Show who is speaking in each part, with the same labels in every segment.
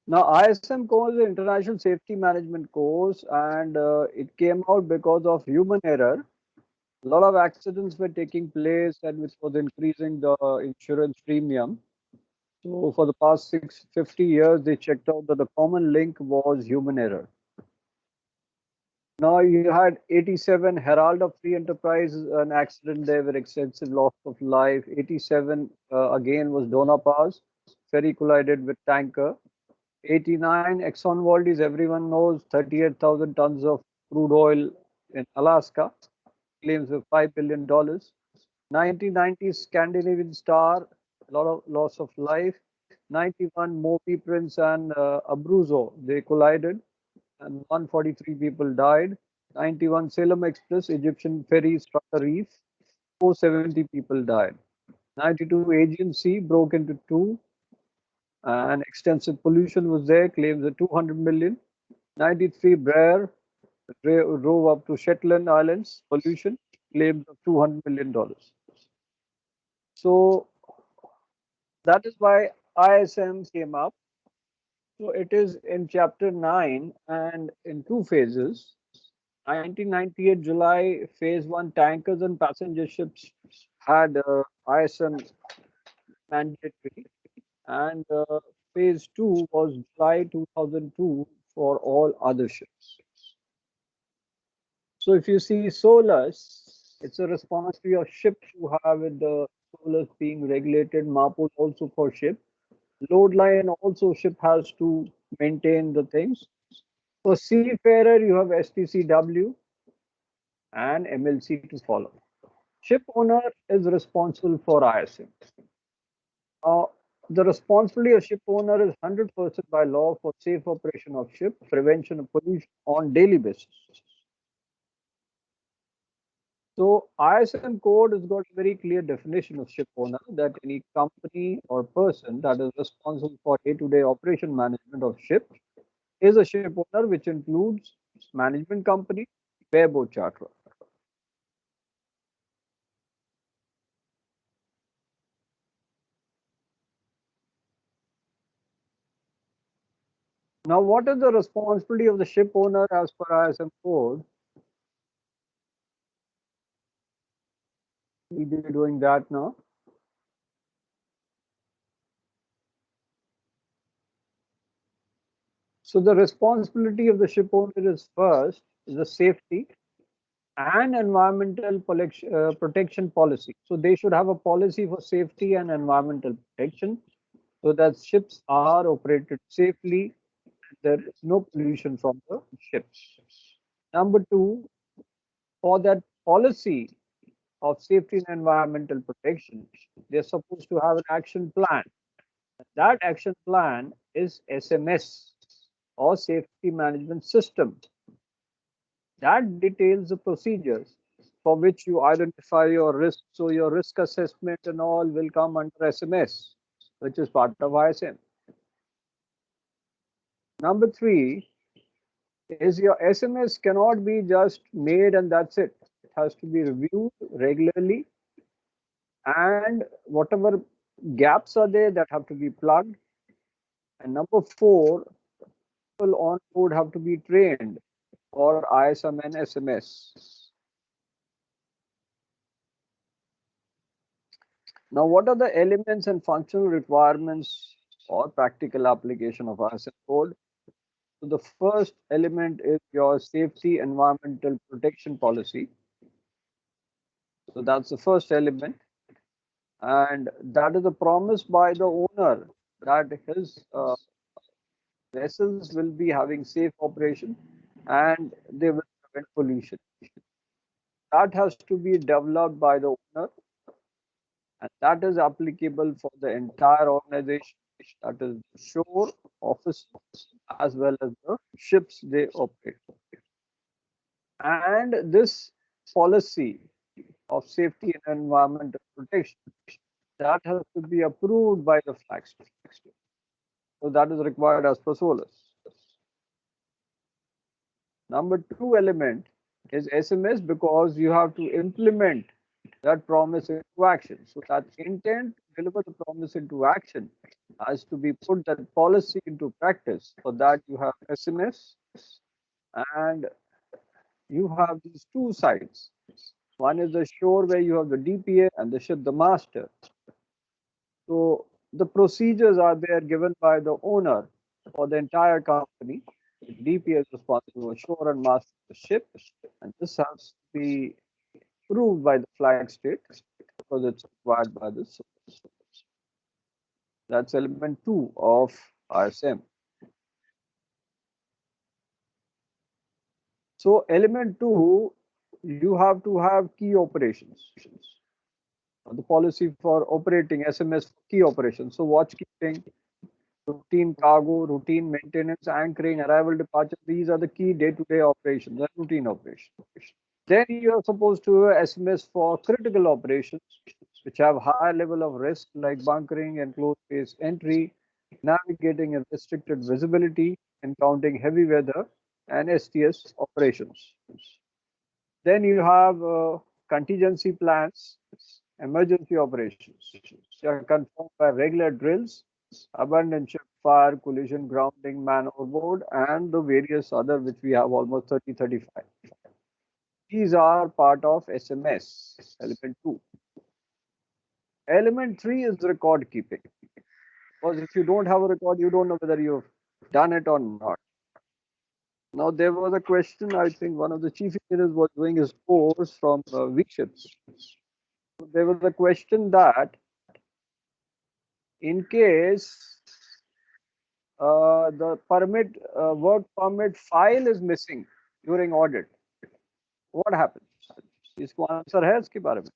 Speaker 1: Now, ISM course is International Safety Management course, and it came out because of human error. A lot of accidents were taking place, and which was increasing the insurance premium. So, for the past 50 years, they checked out that the common link was human error. Now, you had 87 Herald of Free Enterprise, an accident there with extensive loss of life. 87 again was Dona Pass, ferry collided with tanker. 89 Exxon Valdez, everyone knows, 38,000 tons of crude oil in Alaska, claims of $5 billion. 1990 Scandinavian Star, a lot of loss of life. 91 Moby Prince and Abruzzo, they collided and 143 people died. 91 Salem Express, Egyptian ferry struck a reef, 470 people died. 92 Aegean Sea broke into two, and extensive pollution was there, claims of 200 million. 93 Brer drove up to Shetland Islands, pollution, claims of $200 million. So that is why ISM came up. So it is in chapter 9 and in two phases. 1998 July, phase 1, tankers and passenger ships had ISM mandatory, and phase 2 was July 2002 for all other ships. So if you see SOLAS, it's a responsibility of ships who have with the SOLAS being regulated, MARPOL also for ship. Load line also ship has to maintain the things. For seafarer, you have STCW and MLC to follow. Ship owner is responsible for ISM. Uh, the responsibility of ship owner is 100% by law for safe operation of ship, prevention of pollution on daily basis. So ISM code has got a very clear definition of ship owner, that any company or person that is responsible for day-to-day operation management of ship is a ship owner, which includes management company, bareboat charterer. Now, what is the responsibility of the ship owner as per ISM code? We'll be doing that now. So the responsibility of the ship owner is first is the safety and environmental protection policy. So they should have a policy for safety and environmental protection so that ships are operated safely. There is no pollution from the ships. Number two, for that policy of safety and environmental protection, they're supposed to have an action plan. That action plan is SMS or safety management system. That details the procedures for which you identify your risks. So your risk assessment and all will come under SMS, which is part of ISM. Number three is your SMS cannot be just made and that's it. It has to be reviewed regularly, and whatever gaps are there that have to be plugged. And number four, people on board have to be trained for ISM and SMS. Now, what are the elements and functional requirements or practical application of ISM code? So the first element is your safety environmental protection policy. So that's the first element, and that is a promise by the owner that his vessels will be having safe operation and they will prevent pollution. That has to be developed by the owner, and that is applicable for the entire organization, that is the shore office as well as the ships they operate. And this policy of safety and environmental protection, that has to be approved by the flag state. So that is required as per SOLAS. Number two element is SMS, because you have to implement that promise into action. So that intent to deliver the promise into action has to be put that policy into practice. For that, you have SMS and you have these two sides. One is the shore where you have the DPA and the ship, the master. So the procedures are there given by the owner for the entire company. DPA is responsible for shore and master of the ship, and this has to be approved by the flag state because it's required by the source. That's element 2 of ISM. So element 2, you have to have key operations. The policy for operating SMS for key operations. So watch keeping, routine cargo, routine maintenance, anchoring, arrival, departure. These are the key day-to-day operations, the routine operations. Then you are supposed to have SMS for critical operations, which have high level of risk like bunkering and closed space entry, navigating in restricted visibility, encountering heavy weather, and STS operations. Then you have contingency plans, emergency operations. They are confirmed by regular drills, abandoned ship fire, collision, grounding, man overboard, and the various other which we have almost 35. These are part of SMS, element 2. Element 3 is record keeping. Because if you don't have a record, you don't know whether you've done it or not. Now, there was a question, I think one of the chief engineers was doing his course from V-ships. There was a question that in case the work permit file is missing during audit, what happens? इसको answer है इसके बारे में?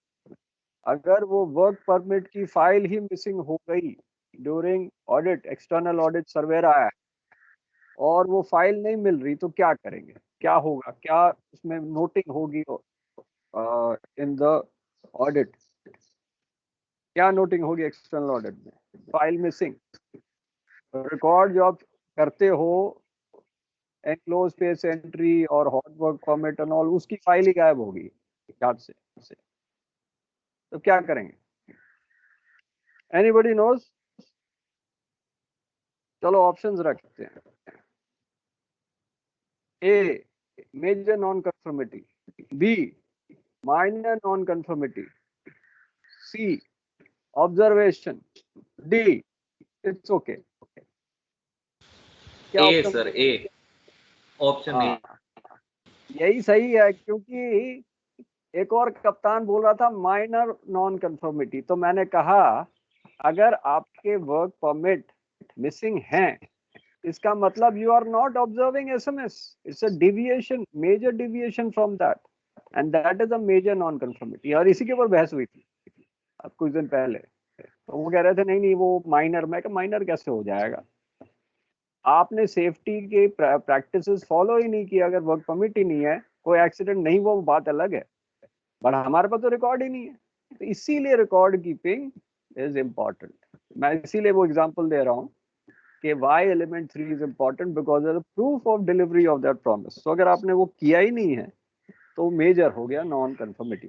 Speaker 1: अगर वो work permit की file ही missing हो गई during audit, external audit surveyor आया और वो फाइल नहीं मिल रही, तो क्या करेंगे, क्या होगा, क्या उसमें नोटिंग होगी इन द ऑडिट, क्या नोटिंग होगी एक्सटर्नल ऑडिट में? File missing. रिकॉर्ड जो आप करते हो एनक्लोज स्पेस एंट्री और hot work permit and all, उसकी फाइल ही गायब होगी याद से, तो क्या करेंगे? Anybody knows? चलो ऑप्शंस रखते हैं। A, major non conformity, B, minor nonconformity, C, observation, D, it's okay.
Speaker 2: A sir, A option A.
Speaker 1: यही सही है, क्योंकि एक और कप्तान बोल रहा था माइनर नॉन कंफर्मिटी, तो मैंने कहा अगर आपके वर्क परमिट मिसिंग हैं, इसका मतलब you are not observing SMS, it's a deviation, major deviation from that, and that is a major non conformity. और इसी के ऊपर बहस हुई थी अब कुछ दिन पहले, तो वो कह रहे थे नहीं वो माइनर, मैं कहा माइनर कैसे हो जाएगा, आपने सेफ्टी के प्रैक्टिसेस फॉलो ही नहीं किया। अगर वर्क परमिट ही नहीं है, कोई एक्सीडेंट नहीं, वो बात अलग है, बट हमारे पास तो रिकॉर्ड ही नहीं है, तो इसीलिए रिकॉर्ड कीपिंग इज इम्पॉर्टेंट। मैं इसीलिए वो एग्जांपल दे रहा हूँ कि why element 3 is important, because proof of delivery of that promise. तो अगर आपने वो किया ही नहीं है तो मेजर हो गया नॉन कंफर्मिटी।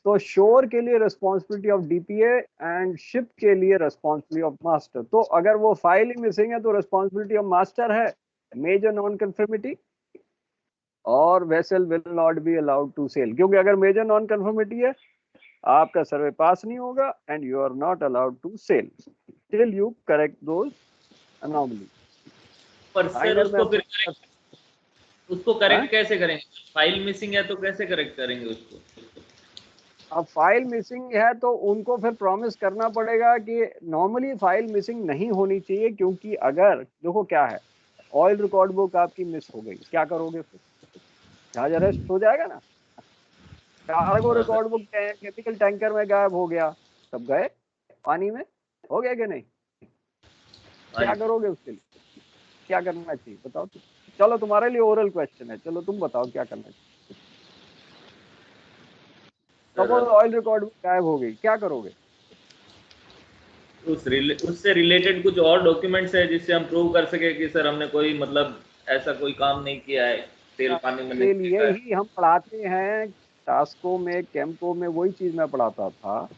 Speaker 1: तो शोर के लिए responsibility of DPA and ship के लिए रिस्पॉन्सिबिलिटी ऑफ मास्टर। तो अगर वो फाइल ही मिसिंग है तो रिस्पॉन्सिबिलिटी ऑफ मास्टर है, मेजर नॉन कंफर्मिटी, और vessel will not be allowed to sail, क्योंकि अगर मेजर नॉन कंफर्मिटी है आपका सर्वे पास नहीं होगा and you are not allowed to sail till you correct those anomaly.
Speaker 2: पर सर उसको करेक्ट कैसे करेंगे? फाइल मिसिंग है तो कैसे करेक्ट करेंगे उसको?
Speaker 1: अब फाइल मिसिंग है तो उनको फिर प्रॉमिस करना पड़ेगा कि नॉर्मली फाइल मिसिंग नहीं होनी चाहिए, क्योंकि अगर देखो क्या है, ऑयल रिकॉर्ड बुक आपकी मिस हो गई, क्या करोगे फिर? जहाज अरेस्ट हो जाएगा ना। Cargo record book chemical tanker में गायब हो गया, सब गए पानी में, हो गया कि नहीं? क्या करोगे उसके लिए, क्या करना चाहिए बताओ? चलो तुम्हारे लिए ओरल क्वेश्चन है, चलो तुम बताओ क्या करना चाहिए। सपोज ऑयल रिकॉर्ड बुक गायब हो गई, क्या करोगे?
Speaker 2: उससे रिलेटेड कुछ और डॉक्यूमेंट्स है जिससे हम प्रूव कर सके कि सर हमने कोई मतलब ऐसा कोई काम नहीं किया है, तेल पानी में नहीं
Speaker 1: लिए ही हम पढ़ाते हैं टास्को में, कैंपो में, वही चीज मैं पढ़ाता था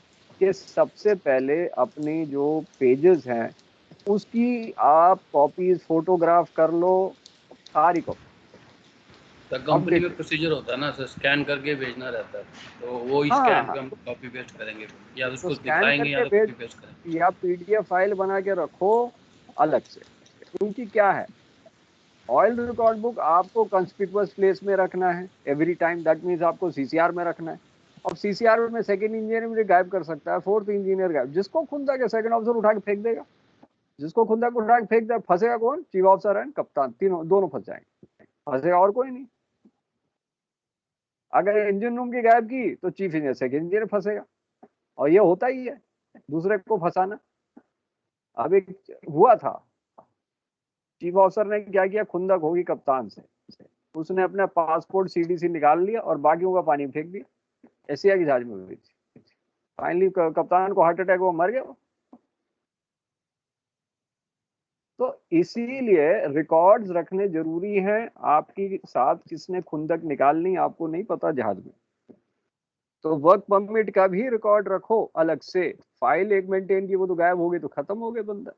Speaker 1: कि सबसे पहले अपनी जो पेजेस हैं उसकी आप कॉपीज फोटोग्राफ कर लो, सारी कॉपी।
Speaker 3: तो कंपनी में
Speaker 1: अपडेटेड।
Speaker 3: प्रोसीजर होता है ना सर, स्कैन करके भेजना रहता है, तो वो ही
Speaker 1: हाँ
Speaker 3: स्कैन
Speaker 1: हाँ,
Speaker 3: पे हम कॉपी पेस्ट करेंगे, या
Speaker 1: तो
Speaker 3: उसको
Speaker 1: स्कैन
Speaker 3: दिखाएंगे या
Speaker 1: करके
Speaker 3: तो
Speaker 1: भेज,
Speaker 3: कॉपी पेस्ट करेंगे।
Speaker 1: या पीडीएफ फाइल बना के रखो अलग से। क्योंकि क्या है, ऑयल रिकॉर्ड बुक आपको कंस्पिकुअस प्लेस में रखना है एवरी टाइम, दैट मीन्स आपको सीसीआर में रखना है। अब सीसीआर में सेकंड इंजीनियर भी गायब कर सकता है, फोर्थ इंजीनियर गायब, जिसको खुंदा के सेकंड ऑफिसर उठा के फेंक देगा, जिसको खुंदा को उठा के फेंक दे, फंसेगा कौन? चीफ ऑफिसर एंड कप्तान, तीनों दोनों फंस जाएंगे, फंसेगा और कोई नहीं। अगर इंजन रूम की गायब की तो चीफ इंजीनियर सेकंड इंजीनियर फंसेगा, और ये होता ही है दूसरे को फंसाना। अब एक हुआ था, चीफ ऑफिसर ने क्या किया, खुंदक होगी कप्तान से, उसने अपना पासपोर्ट सीडीसी निकाल लिया और बाकियों का पानी फेंक दिया, एशिया की जहाज में हुई थी। फाइनली कप्तान को हार्ट अटैक हुआ, मर गया। तो इसीलिए रिकॉर्ड्स रखने जरूरी हैं। आपकी साथ किसने खुंदक निकालनी आपको नहीं पता जहाज में, तो वर्क परमिट का भी रिकॉर्ड रखो अलग से। फाइल एक मेंटेन की, वो तो गायब हो गई तो खत्म हो गए बंदा,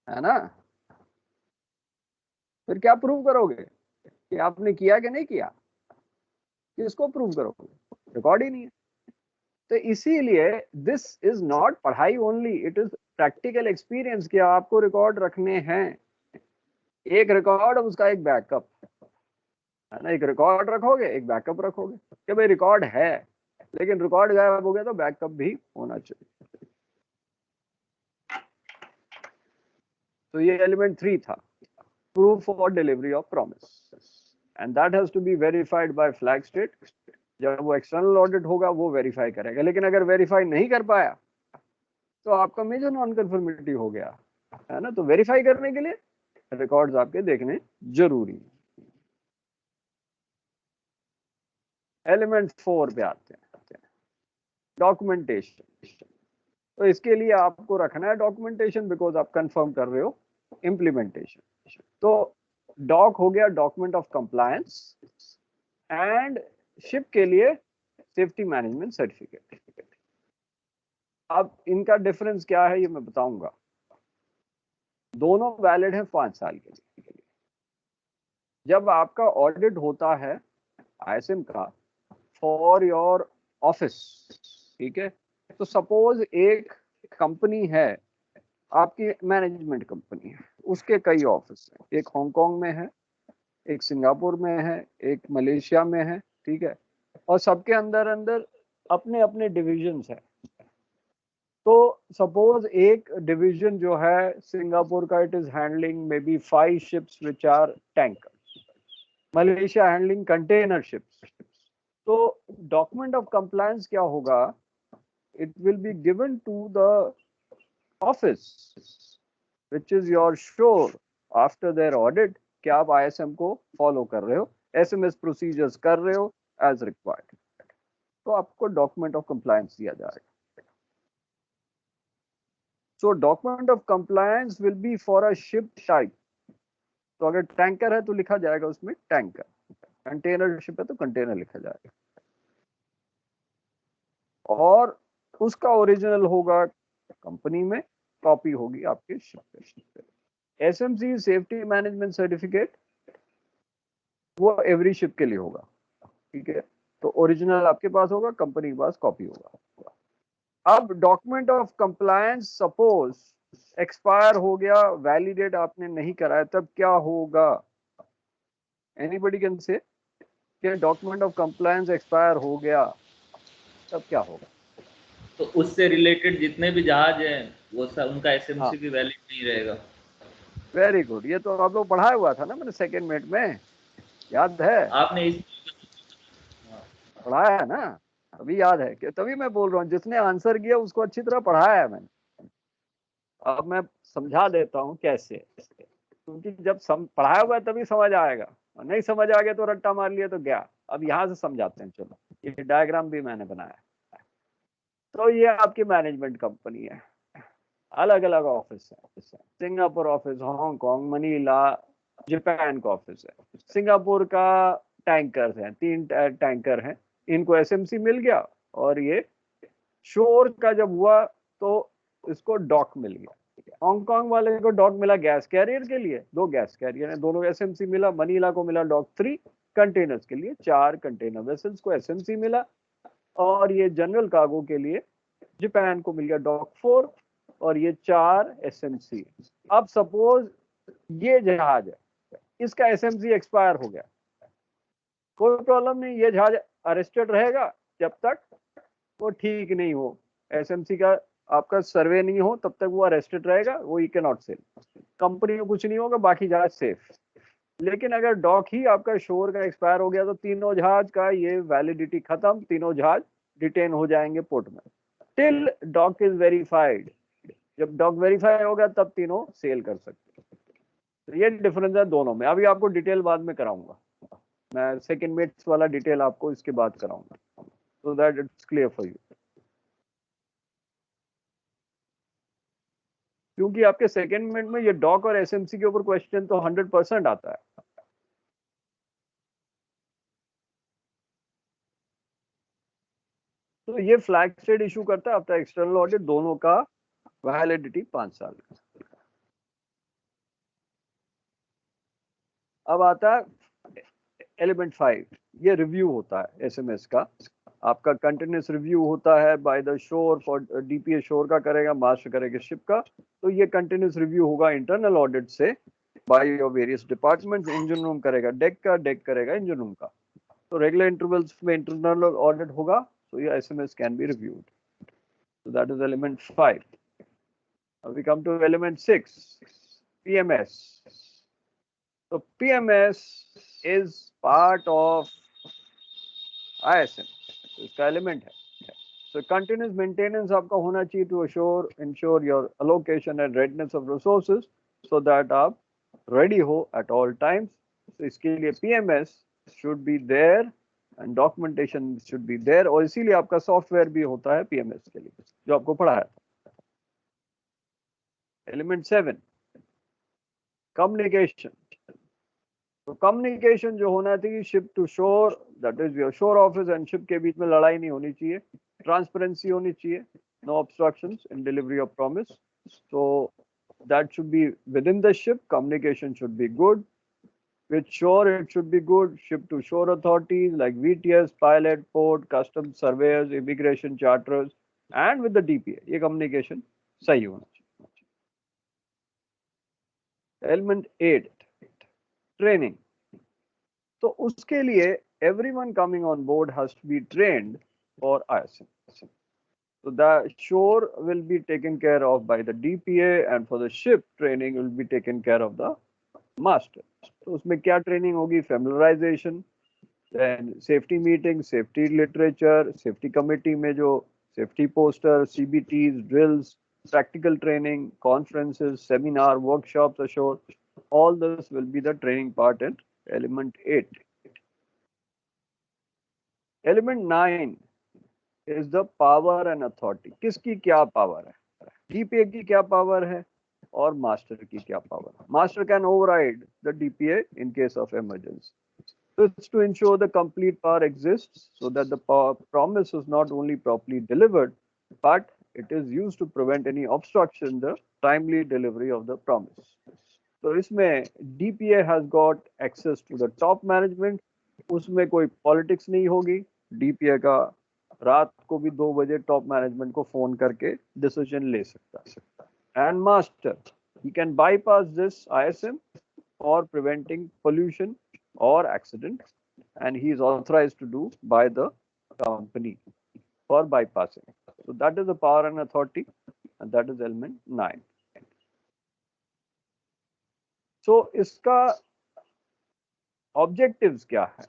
Speaker 1: है ना। फिर क्या प्रूव करोगे कि आपने किया कि नहीं किया? किसको प्रूव करोगे? रिकॉर्ड ही नहीं है। तो इसीलिए दिस इज नॉट पढ़ाई only, it is practical experience कि आपको रिकॉर्ड रखने हैं। एक रिकॉर्ड, उसका एक बैकअप, है ना। एक रिकॉर्ड रखोगे, एक बैकअप रखोगे कि भाई रिकॉर्ड है, लेकिन रिकॉर्ड गायब हो गया तो बैकअप भी होना चाहिए। तो ये एलिमेंट 3 था, proof for delivery of promise, and that has to be verified by flag state। जब वो एक्सटर्नल ऑडिट होगा वो वेरीफाई करेगा, लेकिन अगर वेरीफाई नहीं कर पाया तो आपका मेजर नॉन कंफर्मिटी हो गया, है ना। तो वेरीफाई करने के लिए रिकॉर्ड्स आपके देखने जरूरी है। एलिमेंट 4 पे आते हैं, डॉक्यूमेंटेशन। तो इसके लिए आपको रखना है डॉक्यूमेंटेशन, बिकॉज आप कंफर्म कर रहे हो इम्प्लीमेंटेशन। तो डॉक हो गया document of compliance, and ship के लिए सेफ्टी मैनेजमेंट सर्टिफिकेट। अब इनका डिफरेंस क्या है ये मैं बताऊंगा। दोनों वैलिड है 5 साल के लिए। जब आपका ऑडिट होता है आईएसएम का फॉर योर ऑफिस, ठीक है, तो सपोज एक कंपनी है, आपकी मैनेजमेंट कंपनी है, उसके कई ऑफिस हैं, एक हांगकांग में है, एक सिंगापुर में है, एक मलेशिया में है, ठीक है, और सबके अंदर अंदर अपने अपने डिविजन्स हैं। तो सपोज एक डिवीजन जो है सिंगापुर का, it is handling may be 5 ships which are tankers, Malaysia handling container ships. तो डॉक्यूमेंट ऑफ कंप्लायंस क्या होगा, it will be given to the office which is your sure after their audit कि आप ISM को follow कर रहे हो, SMS procedures कर रहे हो एज रिक्वायर्ड, तो आपको डॉक्यूमेंट ऑफ कंप्लायंस दिया जाएगा। So document of compliance will be for a ship type। तो अगर टैंकर है तो लिखा जाएगा उसमें टैंकर, कंटेनर शिप है तो कंटेनर लिखा जाएगा, और उसका ओरिजिनल होगा कंपनी में, कॉपी होगी आपके शिप पे। एसएमसी सेफ्टी मैनेजमेंट सर्टिफिकेट वो एवरी शिप के लिए होगा, ठीक है। तो ओरिजिनल आपके पास होगा, कंपनी के पास कॉपी होगा। अब document of compliance suppose expire हो गया, वैलिडेट आपने नहीं कराया, तब क्या होगा? एनीबडी कैन से कि डॉक्यूमेंट ऑफ कंप्लायंस एक्सपायर हो गया, तब क्या होगा?
Speaker 2: तो उससे रिलेटेड जितने भी जहाज हैं वो सब उनका एसएमसी भी वैलिड नहीं रहेगा।
Speaker 1: वेरी गुड, ये तो आप लोग पढ़ाया हुआ था ना मैंने सेकेंड मिनट में, याद है?
Speaker 2: आपने इस
Speaker 1: पढ़ाया है ना, अभी याद है कि तभी मैं बोल रहा हूँ, जिसने आंसर किया उसको अच्छी तरह पढ़ाया है मैंने। अब मैं समझा देता हूँ कैसे, क्योंकि जब पढ़ाया हुआ है तभी समझ आएगा, और नहीं समझ आ गया तो रट्टा मार लिया तो गया। अब यहाँ से समझाते हैं, चलो ये डायग्राम भी मैंने बनाया। तो ये आपकी मैनेजमेंट कंपनी है, अलग अलग ऑफिस है, Singapore office, Hong Kong, Manila, Japan का ऑफिस है। सिंगापुर का टैंकर है, 3 टैंकर हैं, इनको एसएमसी मिल गया और ये शोर का जब हुआ तो इसको डॉक मिल गया। हांगकांग वाले को डॉक मिला गैस कैरियर के लिए, 2 गैस कैरियर है, दोनों एसएमसी मिला। मनीला को मिला डॉक 3 कंटेनर्स के लिए, 4 कंटेनर वेसल्स को एसएमसी मिला। और ये जनरल कार्गो के लिए जापान को मिल गया डॉक 4 और ये 4 एसएमसी। अब सपोज ये जहाज है, इसका एसएमसी एक्सपायर हो गया, कोई प्रॉब्लम नहीं, ये जहाज अरेस्टेड रहेगा जब तक वो ठीक नहीं हो, एसएमसी का आपका सर्वे नहीं हो, तब तक वो अरेस्टेड रहेगा, वो you can not sail. Company को कुछ नहीं होगा, बाकी जहाज सेफ। लेकिन अगर डॉक ही आपका शोर का एक्सपायर हो गया तो तीनों जहाज का ये वैलिडिटी खत्म, तीनों जहाज डिटेन हो जाएंगे पोर्ट में टिल डॉक इज वेरीफाइड। जब डॉक वेरीफाई होगा तब तीनों सेल कर सकते हैं। तो ये डिफरेंस है दोनों में। अभी आपको डिटेल बाद में कराऊंगा, मैं सेकंड मेट्स वाला डिटेल आपको इसके बाद कराऊंगा, so that it's clear for you. क्योंकि आपके सेकंड मिनट में ये डॉक और एसएमसी के ऊपर क्वेश्चन तो 100% आता है। तो ये फ्लैग स्टेट इशू करता है आफ्टर एक्सटर्नल ऑडिट, दोनों का वैलिडिटी 5 साल का। अब आता है एलिमेंट 5, ये रिव्यू होता है एसएमएस का, आपका कंटिन्यूस रिव्यू होता है by the shore, for DPA शोर का करेगा, मास्टर करेगा शिप का। तो ये कंटिन्यूस रिव्यू होगा इंटरनल ऑडिट से by your various departments. Engine room करेगा डेक का, डेक करेगा इंजन रूम का। तो रेगुलर इंटरवल्स में इंटरनल ऑडिट होगा, so your SMS can be reviewed. So that is element 5. Now we come to element 6, PMS. So PMS is part of ISM. तो इसका element है। So continuous maintenance आपका होना चाहिए to ensure your allocation and readiness of resources so that आप ready हो at all times. So इसके लिए PMS should be there and documentation should be there, और इसीलिए आपका सॉफ्टवेयर भी होता है PMS के लिए जो आपको पढ़ा है। Element 7, communication. तो कम्युनिकेशन जो होना चाहिए शिप टू शोर, दैट इज योर शोर ऑफिस एंड शिप के बीच में लड़ाई नहीं होनी चाहिए, ट्रांसपेरेंसी होनी चाहिए, no obstructions in delivery of promise. So that should be within the ship, communication should be good. With shore, it should be good. Ship to shore authorities like VTS, pilot, port, customs surveyors, immigration charters, and with the DPA. ये communication सही होना चाहिए। Element 8, training. तो उसके लिए everyone coming on board has to be trained for ISM. So the shore will be taken care of by the DPA, and for the ship, training will be taken care of the master. तो उसमें क्या training होगी? Familiarisation, then safety meeting, safety literature, safety committee में जो safety poster, CBTs, drills, practical training, conferences, seminar, workshops ashore, all this will be the training part in element 8. Element 9 is the power and authority. किसकी क्या power है? DPA की क्या power है और master की क्या पावर है? Master can override the DPA in case of emergency. So it's to ensure the complete power exists so that the promise is not only properly delivered, but it is used to prevent any obstruction in the timely delivery of the promise. तो इसमें DPA has got access to the top management. उसमें कोई politics नहीं होगी। DPA का रात को भी 2 बजे टॉप मैनेजमेंट को फोन करके डिसीजन ले सकता है। And master, he can bypass this ISM for preventing pollution or accident, and he is authorized to do by the company for bypassing. So that is the power and authority, and that is element 9. So इसका objectives क्या है?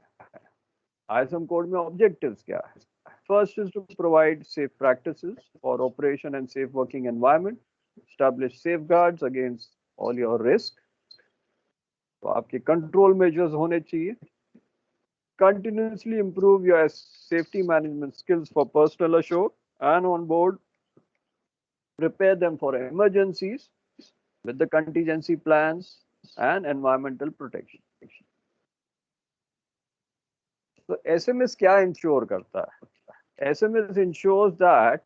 Speaker 1: ISM code में objectives क्या है? First is to provide safe practices for operation and safe working environment, establish safeguards against all your risk. तो आपके control measures होने चाहिए। Continuously improve your safety management skills for personnel ashore and on board. Prepare them for emergencies with the contingency plans and environmental protection. So SMS क्या ensure करता है? SMS ensures that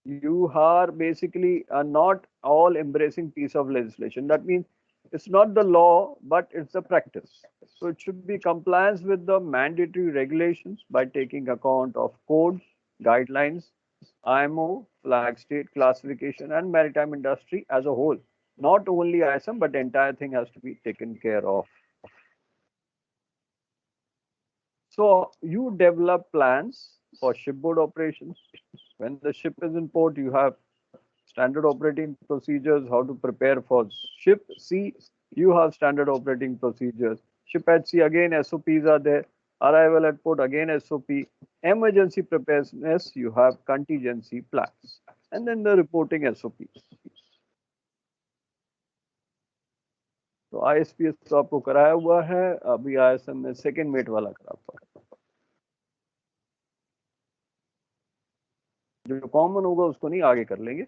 Speaker 1: you are basically not all embracing piece of legislation. That means it's not the law, but it's the practice. So it should be compliance with the mandatory regulations by taking account of codes, guidelines, IMO, flag state classification, and maritime industry as a whole. Not only ISM, but the entire thing has to be taken care of. So you develop plans for shipboard operations. When the ship is in port, you have standard operating procedures, how to prepare for ship C, you have standard operating procedures. Ship at sea, again SOPs are there. Arrival at port, again SOP. Emergency preparedness, you have contingency plans. And then the reporting SOPs. तो ISPS तो आपको कराया हुआ है, अभी ISM में second mate वाला कराता है. जो कॉमन होगा उसको नहीं, आगे कर लेंगे.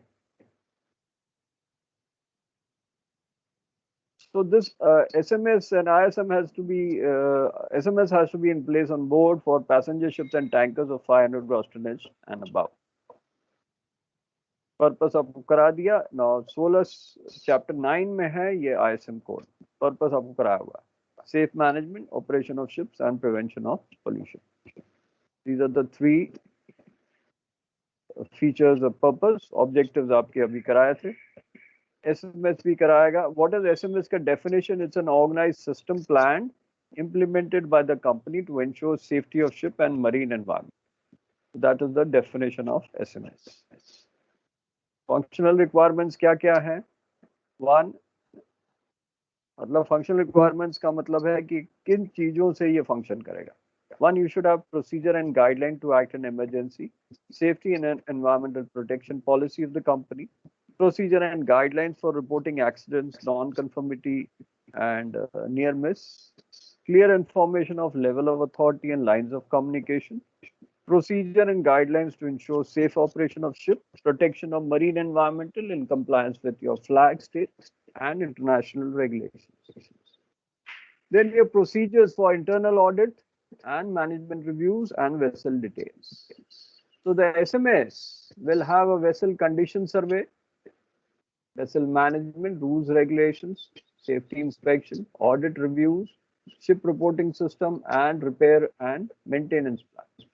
Speaker 1: So this SMS and ISM has to be SMS has to be in place on board for passenger ships and tankers of 500 gross tonnage and above. Purpose आपको करा दिया. Now 16 chapter 9 में है ये ISM code. Purpose आपको कराया हुआ है. Safe management, operation of ships and prevention of pollution. These are the three features of purpose. Objectives आपके अभी कराए थे. SMS भी कराएगा. What is SMS का definition? It's an organized system planned, implemented by the company to ensure safety of ship and marine environment. That is the definition of SMS. Functional requirements क्या क्या है? One, मतलब functional requirements का मतलब है कि किन चीजों से ये function करेगा. One, you should have procedure and guideline to act in emergency, safety and environmental protection policy of the company, procedure and guidelines for reporting accidents, non-conformity and near miss, clear information of level of authority and lines of communication, procedure and guidelines to ensure safe operation of ship, protection of marine environmental in compliance with your flag state and international regulations. Then your procedures for internal audit and management reviews and vessel details. So the SMS will have a vessel condition survey, vessel management rules, regulations, safety inspection, audit reviews, ship reporting system, and repair and maintenance plans.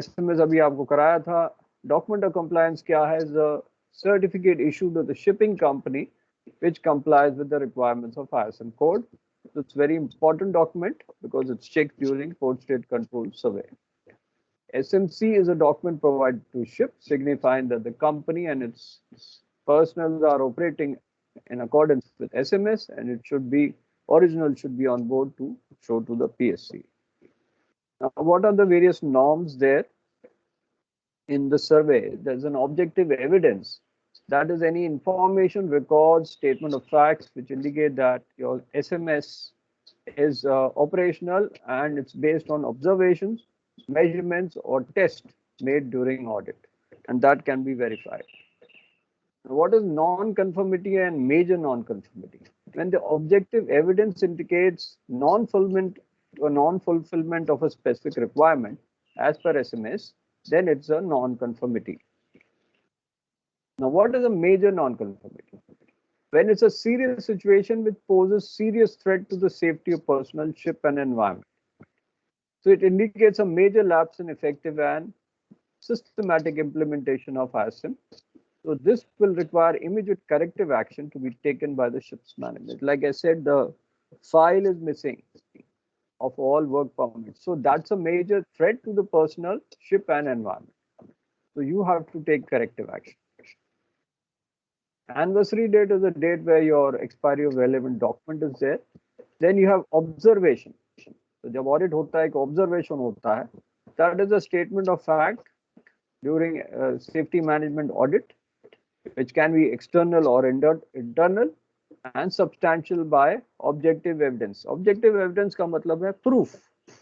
Speaker 1: SMS अभी आपको कराया था. Document of compliance क्या है? Is a certificate issued to the shipping company which complies with the requirements of ISM code. So it's very important document because it's checked during port state control survey. SMC is a document provided to ship signifying that the company and its personnel are operating in accordance with SMS, and it should be original should be on board to show to the PSC. Now, what are the various norms there in the survey? There's an objective evidence. That is any information, records, statement of facts which indicate that your SMS is operational and it's based on observations, measurements or tests made during audit, and that can be verified. What is non-conformity and major non-conformity? When the objective evidence indicates non-fulfillment of a specific requirement as per SMS, then it's a non-conformity. Now, what is a major non-conformity? When it's a serious situation which poses serious threat to the safety of personnel, ship and environment. So it indicates a major lapse in effective and systematic implementation of ISM. So this will require immediate corrective action to be taken by the ship's management. Like I said, the file is missing of all work permits. So that's a major threat to the personnel, ship and environment. So you have to take corrective action. Anniversary date is a date where your expiry of relevant document is there. Then you have observation. So जब audit होता है, एक observation होता है. That is a statement of fact during safety management audit, which can be external or internal and substantial by objective evidence. Objective evidence का मतलब है proof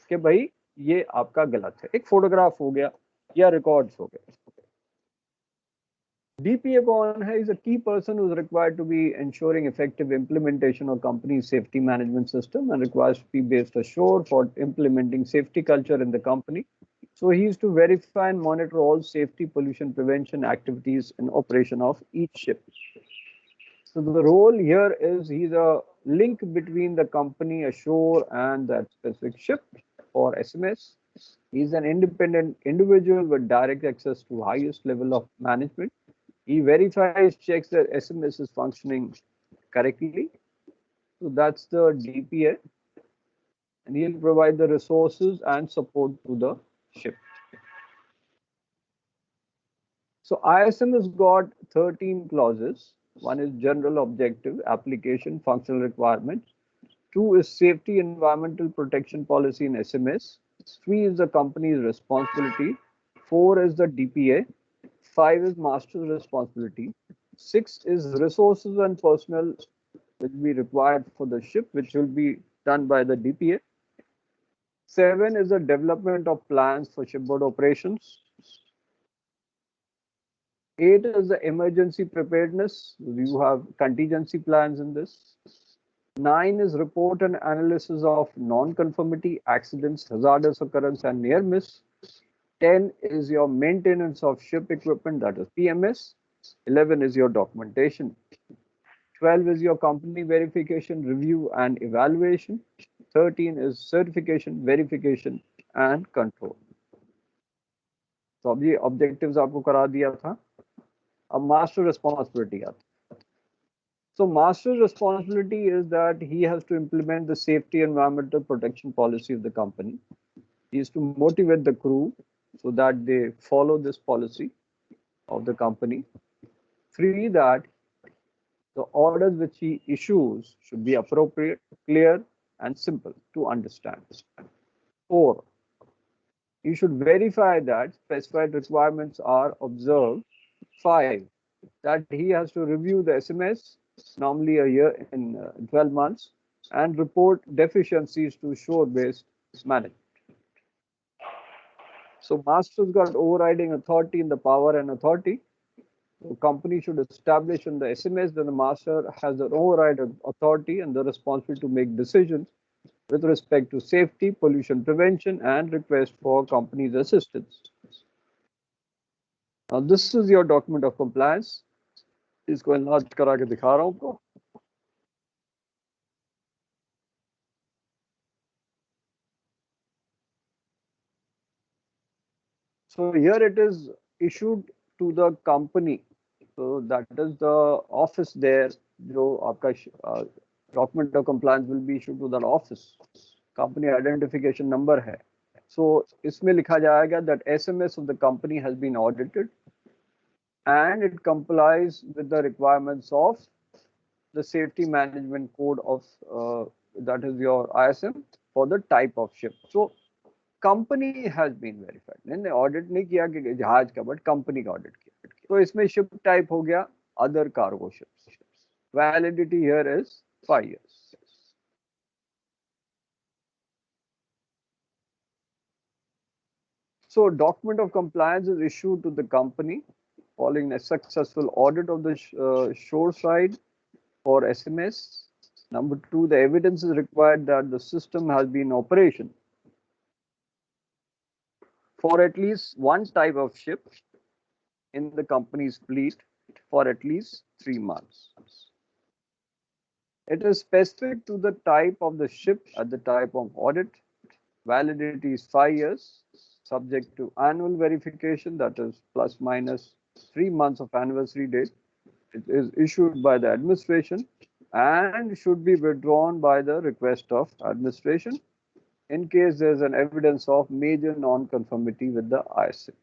Speaker 1: कि भाई ये आपका गलत है. एक photograph हो गया या records हो गए. DPA कौन है? Is a key person who is required to be ensuring effective implementation of company's safety management system and requires to be based ashore for implementing safety culture in the company. So he is to verify and monitor all safety, pollution prevention activities and operation of each ship. So the role here is he's a link between the company ashore and that specific ship or SMS. He's an independent individual with direct access to highest level of management. He verifies, checks that SMS is functioning correctly. So that's the DPA, and he'll provide the resources and support to the ship. So ISM has got 13 clauses. One is general objective, application, functional requirements. Two is safety, environmental protection policy in SMS. Three is the company's responsibility. Four is the DPA. Five is master's responsibility. Six is resources and personnel will be required for the ship, which will be done by the DPA. Seven is the development of plans for shipboard operations. 8 is the emergency preparedness. You have contingency plans in this. 9 is report and analysis of non-conformity, accidents, hazardous occurrence, and near miss. 10 is your maintenance of ship equipment, that is PMS. 11 is your documentation. 12 is your company verification, review, and evaluation. 13 is certification, verification, and control. तो अब ये objectives आपको करा दिया था. अब master responsibility आती. So master's responsibility is that he has to implement the safety environmental protection policy of the company. He is to motivate the crew so that they follow this policy of the company. 3, that the orders which he issues should be appropriate, clear, and simple to understand. 4, he should verify that specified requirements are observed. 5, that he has to review the SMS, normally a year in 12 months, and report deficiencies to shore-based management. So master's got overriding authority in the power and authority. The company should establish in the SMS that the master has the overriding authority and the responsibility to make decisions with respect to safety, pollution prevention, and request for company's assistance. Now this is your document of compliance. इसको enlarge करा के दिखा रहा हूं आपको. So here it is issued to the company. So that is the office there. जो आपका document of compliance will be issued to that office. Company identification number है. So इसमें लिखा जाएगा that SMS of the company has been audited and it complies with the requirements of the safety management code of that is your ISM for the type of ship. So company has been verified. मैंने audit नहीं किया कि जहाज का, but company का audit किया. तो इसमें ship type हो गया other cargo ships. Validity here is 5 years. So document of compliance is issued to the company following a successful audit of the shore side for SMS. Number 2, the evidence is required that the system has been in operation for at least one type of ship in the company's fleet for at least 3 months. It is specific to the type of the ship at the type of audit. Validity is 5 years, subject to annual verification, that is plus minus 3 months of anniversary date. It is issued by the administration and should be withdrawn by the request of administration in case there is an evidence of major non-conformity with the ISM.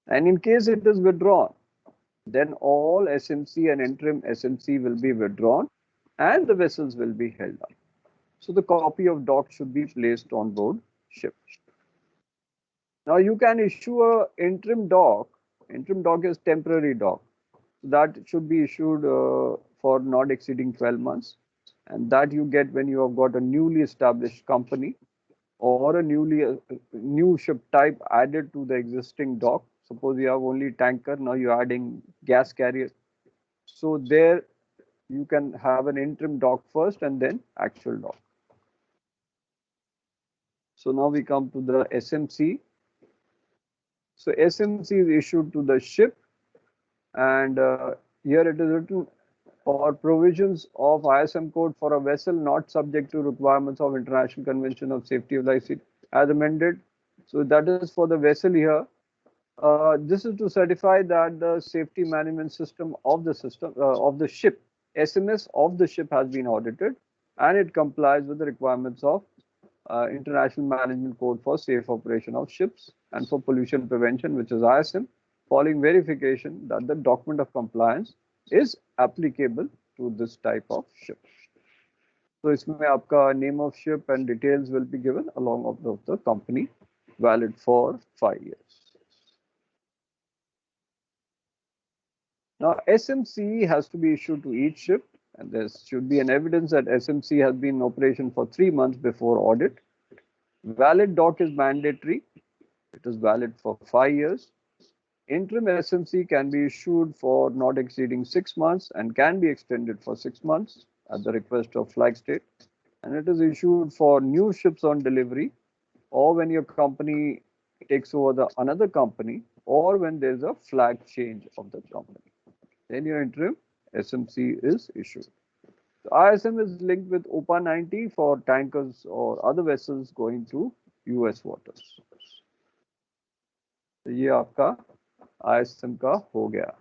Speaker 1: And in case it is withdrawn, then all SMC and interim SMC will be withdrawn and the vessels will be held up. So the copy of doc should be placed on board ship. Now you can issue a interim doc. Interim doc is temporary doc. That should be issued for not exceeding 12 months. And that you get when you have got a newly established company or a new ship type added to the existing dock. Suppose you have only tanker, now you're adding gas carrier. So there you can have an interim dock first and then actual dock. So now we come to the SMC. So SMC is issued to the ship, and here it is written for provisions of ISM code for a vessel not subject to requirements of International Convention of Safety of Life as amended. So that is for the vessel here. This is to certify that the safety management system of the ship, SMS of the ship has been audited, and it complies with the requirements of International Management Code for Safe Operation of Ships and for Pollution Prevention, which is ISM, following verification that the document of compliance is applicable to this type of ship. So इसमें आपका name of ship and details will be given along of the company, valid for 5 years. Now SMC has to be issued to each ship, and there should be an evidence that SMC has been in operation for 3 months before audit. Valid doc is mandatory. It is valid for 5 years. Interim SMC can be issued for not exceeding 6 months and can be extended for 6 months at the request of flag state. And it is issued for new ships on delivery, or when your company takes over another company, or when there's a flag change of the company. Then your interim SMC is issued. The ISM is linked with OPA 90 for tankers or other vessels going to US waters. तो ये आपका ISM का हो गया.